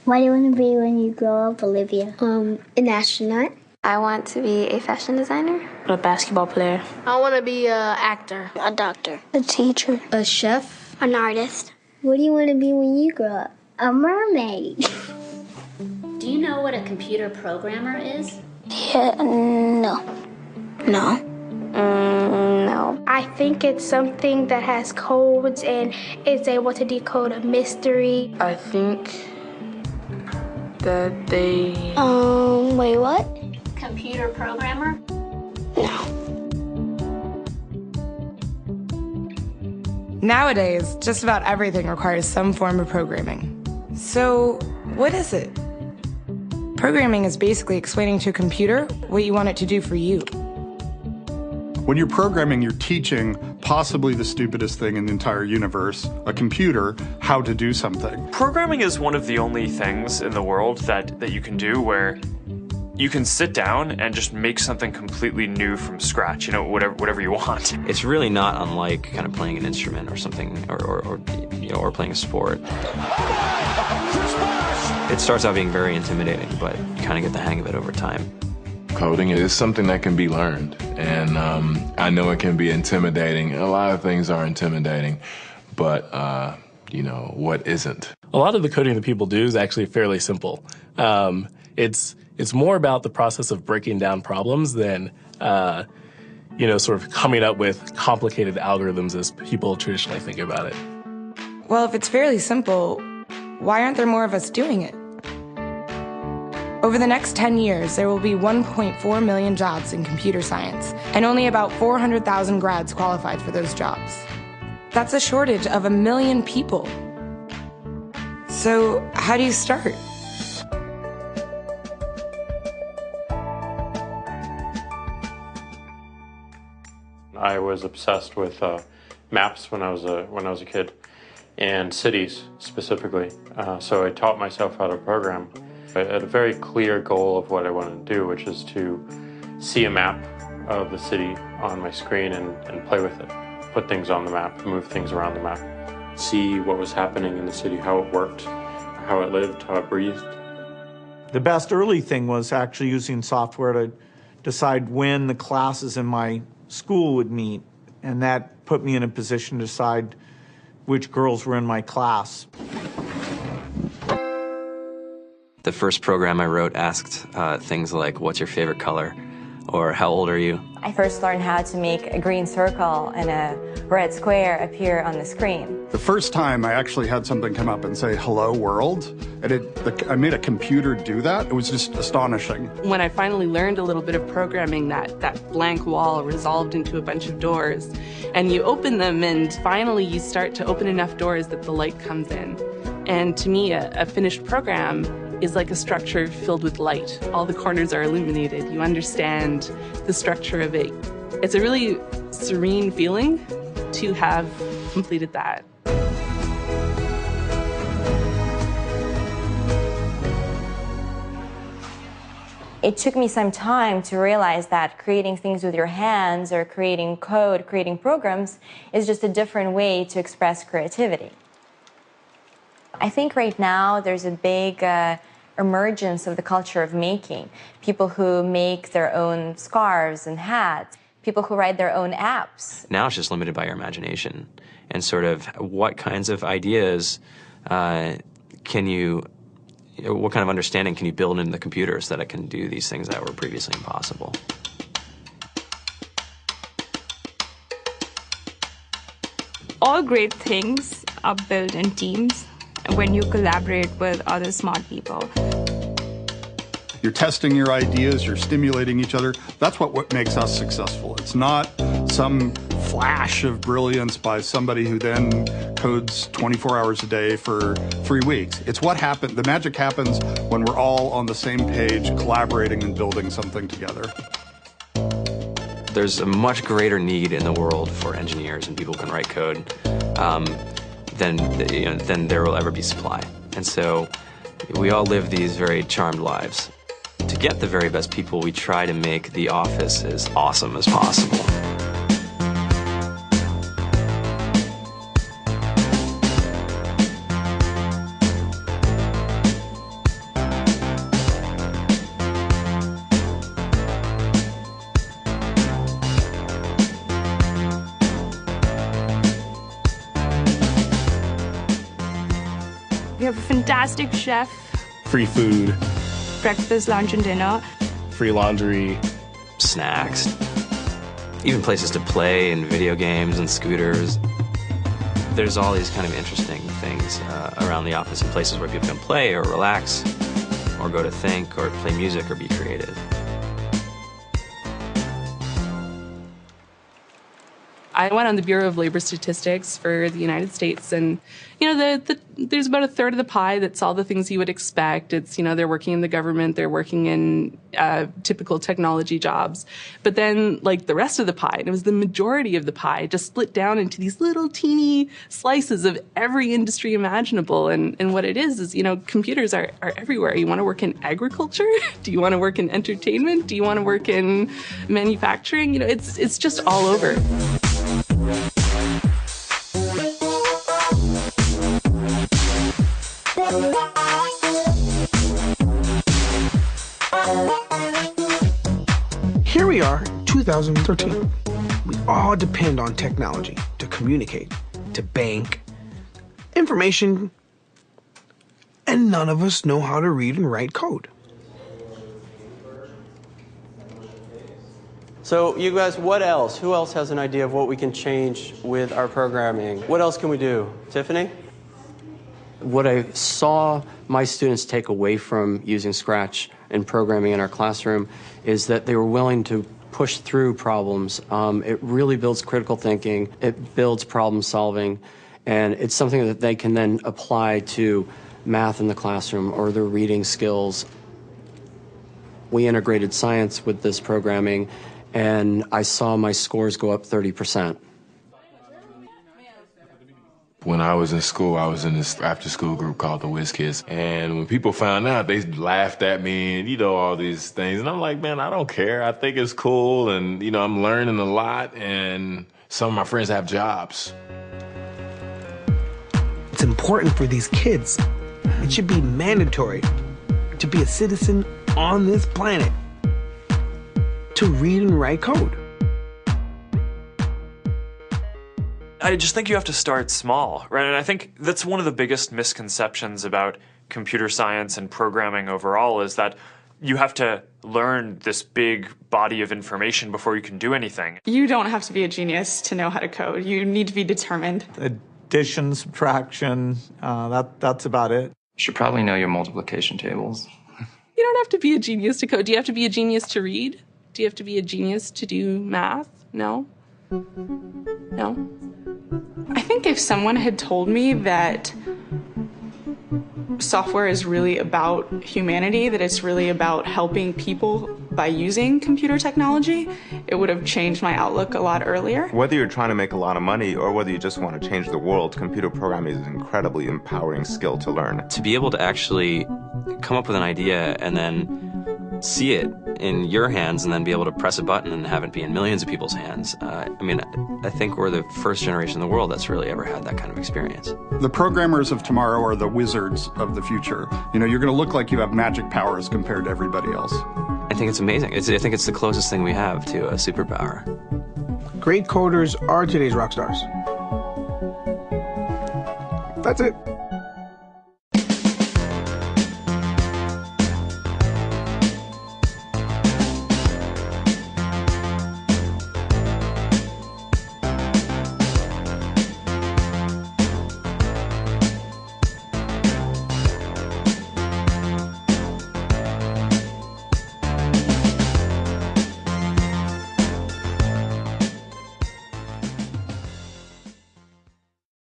What do you want to be when you grow up, Olivia? An astronaut. I want to be a fashion designer. A basketball player. I want to be an actor. A doctor. A teacher. A chef. An artist. What do you want to be when you grow up? A mermaid. Do you know what a computer programmer is? Yeah, no. No. No. I think it's something that has codes and is able to decode a mystery. I think that they... Wait, what? Computer programmer? Nowadays, just about everything requires some form of programming. So, what is it? Programming is basically explaining to a computer what you want it to do for you. When you're programming, you're teaching possibly the stupidest thing in the entire universe, a computer, how to do something. Programming is one of the only things in the world that you can do where you can sit down and just make something completely new from scratch, whatever you want. It's really not unlike kind of playing an instrument or something, or playing a sport. It starts out being very intimidating, but you kind of get the hang of it over time. Coding is something that can be learned, and I know it can be intimidating. A lot of things are intimidating, but what isn't? A lot of the coding that people do is actually fairly simple. It's more about the process of breaking down problems than, sort of coming up with complicated algorithms as people traditionally think about it. Well, if it's fairly simple, why aren't there more of us doing it? Over the next 10 years, there will be 1.4 million jobs in computer science, and only about 400,000 grads qualified for those jobs. That's a shortage of 1 million people. So, how do you start? I was obsessed with maps when I was a kid, and cities specifically. So I taught myself how to program. I had a very clear goal of what I wanted to do, which is to see a map of the city on my screen and play with it. Put things on the map, move things around the map. See what was happening in the city, how it worked, how it lived, how it breathed. The best early thing was actually using software to decide when the classes in my school would meet, and that put me in a position to decide which girls were in my class. The first program I wrote asked things like, what's your favorite color? Or how old are you? I first learned how to make a green circle and a red square appear on the screen. The first time I actually had something come up and say, hello world, and I made a computer do that. It was just astonishing. When I finally learned a little bit of programming, that blank wall resolved into a bunch of doors, and you open them, and finally you start to open enough doors that the light comes in. And to me, a finished program is like a structure filled with light. All the corners are illuminated. You understand the structure of it. It's a really serene feeling to have completed that. It took me some time to realize that creating things with your hands or creating code, creating programs, is just a different way to express creativity. I think right now there's a big emergence of the culture of making. People who make their own scarves and hats, people who write their own apps. Now it's just limited by your imagination and sort of what kinds of ideas what kind of understanding can you build into the computer so that it can do these things that were previously impossible. All great things are built in teams when you collaborate with other smart people. You're testing your ideas, you're stimulating each other. That's what makes us successful. It's not some flash of brilliance by somebody who then codes 24 hours a day for 3 weeks. It's what happened. The magic happens when we're all on the same page, collaborating and building something together. There's a much greater need in the world for engineers and people who can write code than there will ever be supply. And so we all live these very charmed lives. To get the very best people, we try to make the office as awesome as possible. We have a fantastic chef, Free food, breakfast, lunch, and dinner. free laundry, snacks, even places to play and video games and scooters. There's all these kind of interesting things around the office and places where people can play or relax or go to think or play music or be creative. I went on the Bureau of Labor Statistics for the United States, and there's about a third of the pie that's all the things you would expect. It's, they're working in the government, they're working in typical technology jobs. But then, like, the rest of the pie, and it was the majority of the pie, just split down into these little teeny slices of every industry imaginable. And what it is, computers are everywhere. You want to work in agriculture? Do you want to work in entertainment? Do you want to work in manufacturing? It's just all over. Here we are, 2013. We all depend on technology to communicate, to bank, information, and none of us know how to read and write code. So you guys, what else? Who else has an idea of what we can change with our programming? What else can we do? Tiffany? What I saw my students take away from using Scratch and programming in our classroom is that they were willing to push through problems. It really builds critical thinking, it builds problem solving, and it's something that they can then apply to math in the classroom or their reading skills. We integrated science with this programming, and I saw my scores go up 30%. When I was in school, I was in this after-school group called the Whiz Kids. And when people found out, they laughed at me and, all these things. And I'm like, man, I don't care. I think it's cool. And, I'm learning a lot. And some of my friends have jobs. It's important for these kids. It should be mandatory to be a citizen on this planet, to read and write code. I just think you have to start small, right? And I think that's one of the biggest misconceptions about computer science and programming overall is that you have to learn this big body of information before you can do anything. You don't have to be a genius to know how to code. You need to be determined. Addition, subtraction, that's about it. You should probably know your multiplication tables. You don't have to be a genius to code. Do you have to be a genius to read? Do you have to be a genius to do math? No? No? I think if someone had told me that software is really about humanity, that it's really about helping people by using computer technology, it would have changed my outlook a lot earlier. Whether you're trying to make a lot of money or whether you just want to change the world, computer programming is an incredibly empowering skill to learn. To be able to actually come up with an idea and then see it in your hands and then be able to press a button and have it be in millions of people's hands. I think we're the first generation in the world that's really ever had that kind of experience. The programmers of tomorrow are the wizards of the future. You're going to look like you have magic powers compared to everybody else. I think it's amazing. I think it's the closest thing we have to a superpower. Great coders are today's rock stars. That's it.